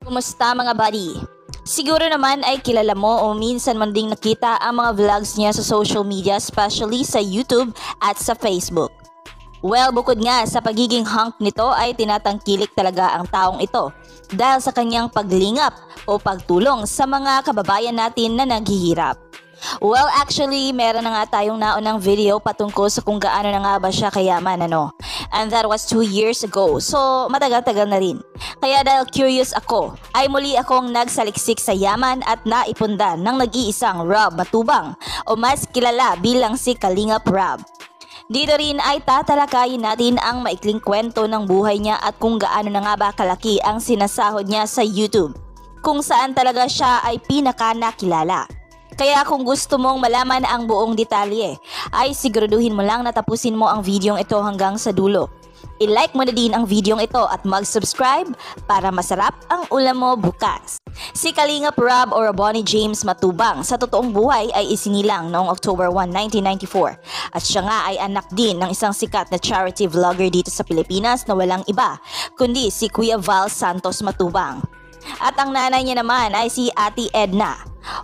Kumusta mga buddy? Siguro naman ay kilala mo o minsan man ding nakita ang mga vlogs niya sa social media, especially sa YouTube at sa Facebook. Well, bukod nga sa pagiging hunk nito ay tinatangkilik talaga ang taong ito dahil sa kanyang paglingap o pagtulong sa mga kababayan natin na naghihirap. Well, actually, meron na nga tayong naunang video patungkol sa kung gaano na nga ba siya kayaman, ano? And that was 2 years ago, so matagal-tagal na rin. Kaya dahil curious ako, ay muli akong nagsaliksik sa yaman at naipundan ng nag-iisang Rob Matubang o mas kilala bilang si Kalingap Rob. Dito rin ay tatalakayin natin ang maikling kwento ng buhay niya at kung gaano na nga ba kalaki ang sinasahod niya sa YouTube, kung saan talaga siya ay pinaka-nakilala. Kaya kung gusto mong malaman ang buong detalye, ay siguraduhin mo lang na tapusin mo ang videong ito hanggang sa dulo. I-like mo na din ang videong ito at mag-subscribe para masarap ang ulam mo bukas. Si Kalingap Rob o Bonnie James Matubang sa totoong buhay ay isinilang noong October 1, 1994 at siya nga ay anak din ng isang sikat na charity vlogger dito sa Pilipinas na walang iba kundi si Kuya Val Santos Matubang. At ang nanay niya naman ay si Ate Edna.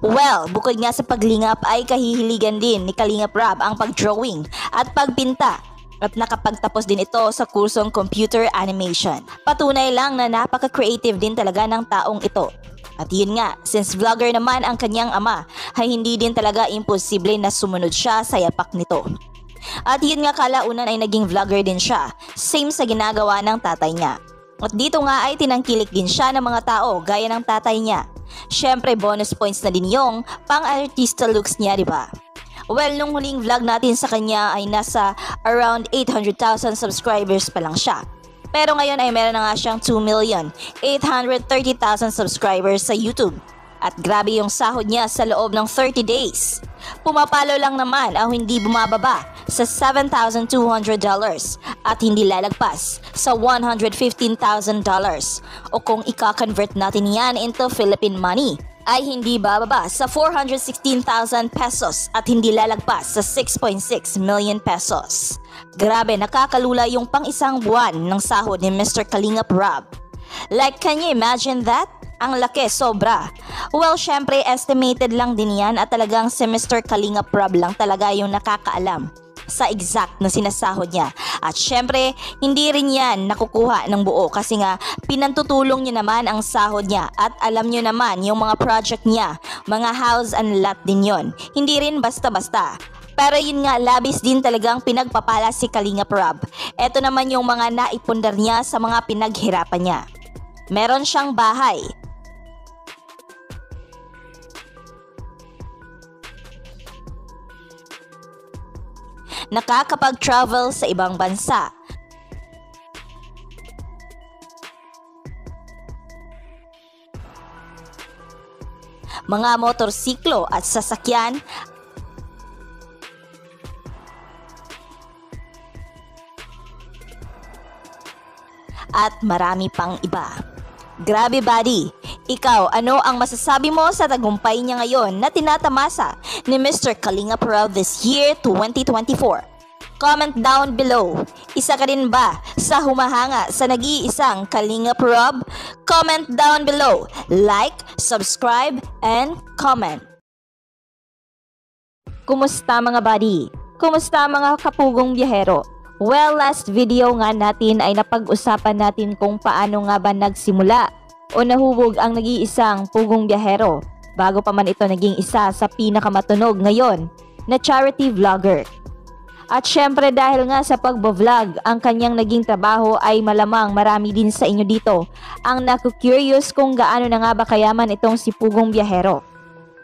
Well, bukod nga sa paglingap ay kahihiligan din ni Kalingap Rob ang pag-drawing at pagpinta at nakapagtapos din ito sa kursong computer animation. Patunay lang na napaka-creative din talaga ng taong ito. At yun nga, since vlogger naman ang kanyang ama, ay hindi din talaga imposible na sumunod siya sa yapak nito. At yun nga kalaunan ay naging vlogger din siya, same sa ginagawa ng tatay niya. At dito nga ay tinangkilik din siya ng mga tao gaya ng tatay niya. Syempre bonus points na din yung pang-artista looks niya, diba? Well, nung huling vlog natin sa kanya ay nasa around 800,000 subscribers pa lang siya. Pero ngayon ay meron na nga siyang 2,830,000 subscribers sa YouTube. At grabe yung sahod niya sa loob ng 30 days. Pumapalo lang naman ang hindi bumababa sa $7,200 at hindi lalagpas sa $115,000 o kung ika-convert natin yan into Philippine money ay hindi bababa sa 416,000 pesos at hindi lalagpas sa 6.6 million pesos. Grabe, nakakalula yung pang-isang buwan ng sahod ni Mr. Kalingap Rob. Like, can you imagine that? Ang laki, sobra. Well, syempre estimated lang din yan at talagang si Mr. Kalingap Rob lang talaga yung nakakaalam sa exact na sinasahod niya. At syempre, hindi rin yan nakukuha ng buo kasi nga pinantutulong niya naman ang sahod niya at alam niyo naman yung mga project niya, mga house and lot din yon. Hindi rin basta-basta. Pero yun nga, labis din talagang pinagpapala si Kalingap Rob. Ito naman yung mga naipundar niya sa mga pinaghirapan niya. Meron siyang bahay. Nakakapag-travel sa ibang bansa. Mga motorsiklo at sasakyan. At marami pang iba. Grabe buddy! Ikaw, ano ang masasabi mo sa tagumpay niya ngayon na tinatamasa ni Mr. Kalingap Rob this year 2024? Comment down below. Isa ka rin ba sa humahanga sa nag-iisang Kalingap Rob? Comment down below. Like, subscribe, and comment. Kumusta mga buddy? Kumusta mga kapugong biyahero? Well, last video nga natin ay napag-usapan natin kung paano nga ba nagsimula o nahubog ang nag-iisang pugong biyahero bago pa man ito naging isa sa pinakamatunog ngayon na charity vlogger. At syempre dahil nga sa pagbo-vlog ang kanyang naging trabaho ay malamang marami din sa inyo dito ang naku-curious kung gaano na nga ba kayaman itong si pugong biyahero.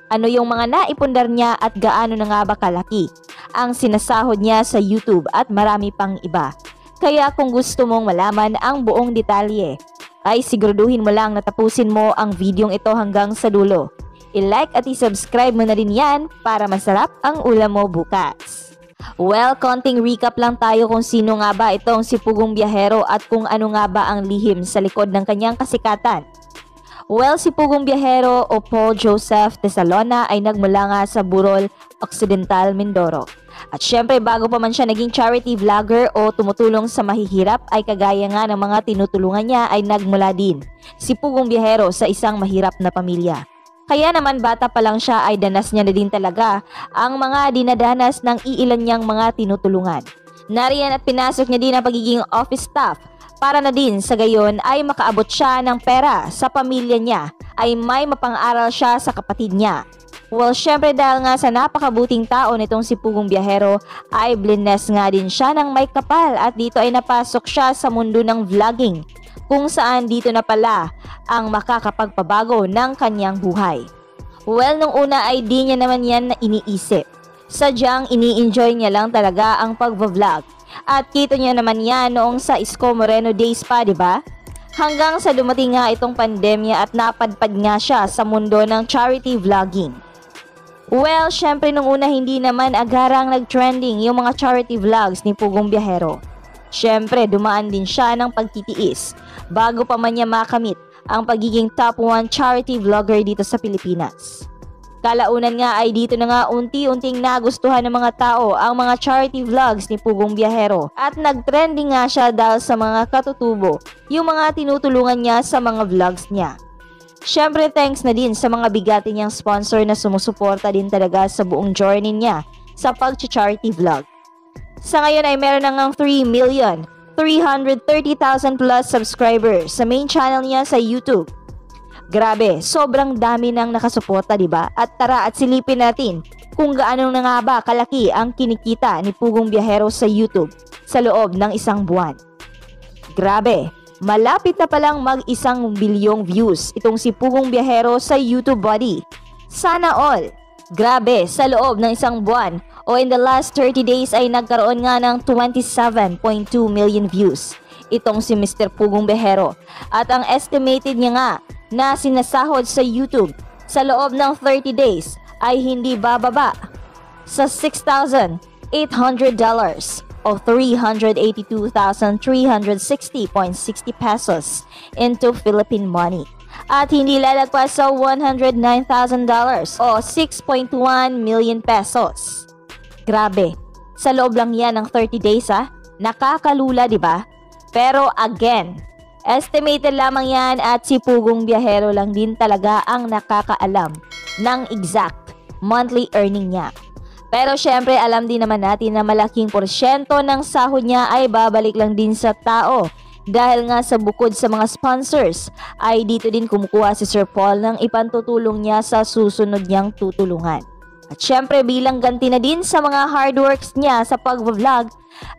Ano yung mga naipundar niya at gaano na nga ba kalaki ang sinasahod niya sa YouTube at marami pang iba. Kaya kung gusto mong malaman ang buong detalye, ay siguraduhin mo lang na tapusin mo ang videong ito hanggang sa dulo. I-like at i-subscribe mo na rin yan para masarap ang ulam mo bukas. Well, konting recap lang tayo kung sino nga ba itong si Pugong Biyahero at kung ano nga ba ang lihim sa likod ng kanyang kasikatan. Well, si Pugong Biyahero o Paul Joseph Tesalona ay nagmula nga sa Burol, Occidental, Mindoro. At syempre bago pa man siya naging charity vlogger o tumutulong sa mahihirap ay kagaya nga ng mga tinutulungan niya ay nagmula din si Pugong Biyahero sa isang mahirap na pamilya. Kaya naman bata pa lang siya ay danas niya na din talaga ang mga dinadanas ng iilan niyang mga tinutulungan. Nariyan at pinasok niya din ang pagiging office staff para na din sa gayon ay makaabot siya ng pera sa pamilya niya ay may mapang-aral siya sa kapatid niya. Well, syempre dahil nga sa napakabuting tao nitong si Pugong Biyahero ay blines nga din siya ng may kapal at dito ay napasok siya sa mundo ng vlogging kung saan dito na pala ang makakapagpabago ng kanyang buhay. Well, nung una ay di niya naman yan na iniisip. Sadyang ini-enjoy niya lang talaga ang pagva-vlog at kita niya naman yan noong sa Isko Moreno days pa, diba? Hanggang sa dumating nga itong pandemya at napadpad nga siya sa mundo ng charity vlogging. Well, syempre nung una hindi naman agarang nag-trending yung mga charity vlogs ni Pugong Biyahero. Syempre dumaan din siya ng pagtitiis bago pa man niya makamit ang pagiging top 1 charity vlogger dito sa Pilipinas. Kalaunan nga ay dito na nga unti-unting nagustuhan ng mga tao ang mga charity vlogs ni Pugong Biyahero at nag-trending nga siya dahil sa mga katutubo yung mga tinutulungan niya sa mga vlogs niya. Syempre thanks na din sa mga bigati niyang sponsor na sumusuporta din talaga sa buong journey niya sa pag-charity vlog. Sa ngayon ay meron na ngang 3,330,000 plus subscribers sa main channel niya sa YouTube. Grabe, sobrang dami nang nakasuporta, diba? At tara at silipin natin kung gaano na nga ba kalaki ang kinikita ni Pugong Biyahero sa YouTube sa loob ng isang buwan. Grabe! Malapit na palang mag-1 bilyong views itong si Pugong Biyahero sa YouTube body. Sana all! Grabe, sa loob ng isang buwan o in the last 30 days ay nagkaroon nga ng 27.2 million views itong si Mr. Pugong Biyahero. At ang estimated niya nga na sinasahod sa YouTube sa loob ng 30 days ay hindi bababa sa $6,800 o 382,360.60 pesos into Philippine money. At hindi lalagpas sa $109,000 o 6.1 million pesos. Grabe, sa loob lang yan ng 30 days nakakalula, diba? Pero again, estimated lamang yan at si Pugong Biyahero lang din talaga ang nakakaalam ng exact monthly earning niya. Pero syempre alam din naman natin na malaking porsyento ng sahod niya ay babalik lang din sa tao dahil nga sa bukod sa mga sponsors ay dito din kumukuha si Sir Paul ng ipantutulong niya sa susunod niyang tutulungan. At syempre bilang ganti na din sa mga hard works niya sa pag-vlog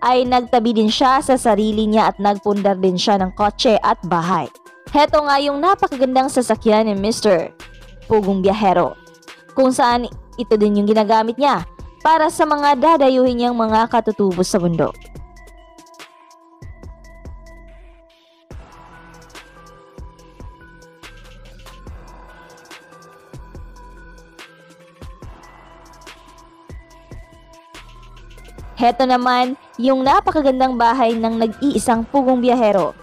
ay nagtabi din siya sa sarili niya at nagpundar din siya ng kotse at bahay. Heto nga yung napakagandang sasakyan ni Mr. Pugong Biyahero kung saan ito din yung ginagamit niya para sa mga dadayuhin niyang mga katutubo sa bundok. Heto naman yung napakagandang bahay ng nag-iisang Pugong Biyahero.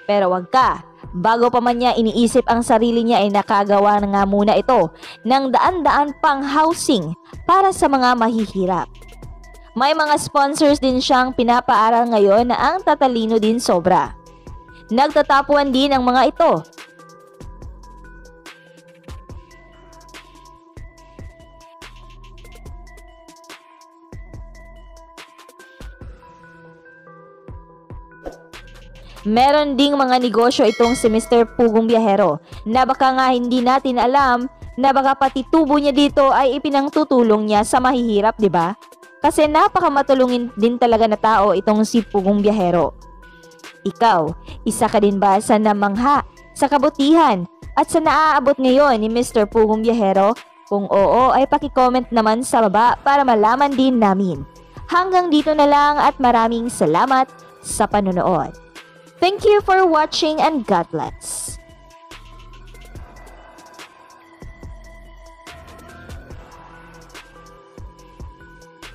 Pero wag ka, bago pa man niya iniisip ang sarili niya ay nakagawa na nga muna ito ng daan-daan pang housing para sa mga mahihirap. May mga sponsors din siyang pinapaaral ngayon na ang tatalino din sobra. Nagtatapuan din ang mga ito. Meron ding mga negosyo itong si Mr. Pugong Biyahero na baka nga hindi natin alam na baka pati tubo niya dito ay ipinangtutulong niya sa mahihirap, 'di ba? Kasi napakamatulungin din talaga na tao itong si Pugong Biyahero. Ikaw, isa ka din ba sa namangha sa kabutihan at sa naaabot ngayon ni Mr. Pugong Biyahero? Kung oo ay paki-comment naman sa baba para malaman din namin. Hanggang dito na lang at maraming salamat sa panonood. Thank you for watching and God bless.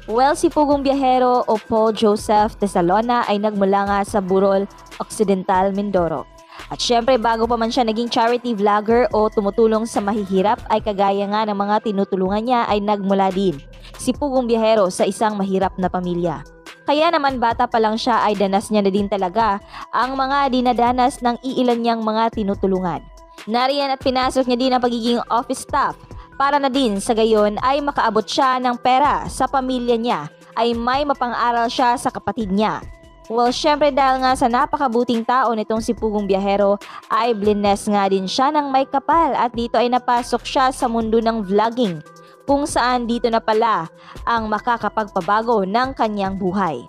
Well, si Pugong Biyahero o Paul Joseph Tesalona ay nagmula nga sa Burol Occidental, Mindoro. At syempre bago pa man siya naging charity vlogger o tumutulong sa mahihirap ay kagaya nga ng mga tinutulungan niya ay nagmula din si Pugong Biyahero sa isang mahirap na pamilya. Kaya naman bata pa lang siya ay danas niya na din talaga ang mga dinadanas ng iilan niyang mga tinutulungan. Nariyan at pinasok niya din ang pagiging office staff para na din sa gayon ay makaabot siya ng pera sa pamilya niya ay may mapang-aral siya sa kapatid niya. Well, syempre dahil nga sa napakabuting tao nitong si Pugong Biyahero ay blines nga din siya ng may kapal at dito ay napasok siya sa mundo ng vlogging kung saan dito na pala ang makakapagpabago ng kanyang buhay.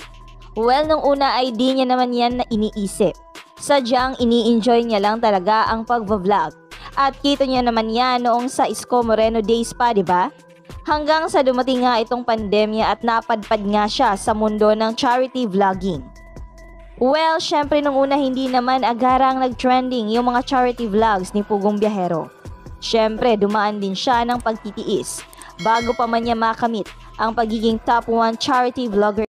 Well, nung una ay di niya naman yan na iniisip. Sadyang ini-enjoy niya lang talaga ang pagva-vlog. At kita niya naman yan noong sa Isko Moreno days pa, di ba? Hanggang sa dumating nga itong pandemya at napadpad nga siya sa mundo ng charity vlogging. Well, syempre nung una hindi naman agarang nag-trending yung mga charity vlogs ni Pugong Biyahero. Syempre dumaan din siya ng pagtitiis bago pa man niya makamit ang pagiging top 1 charity vlogger.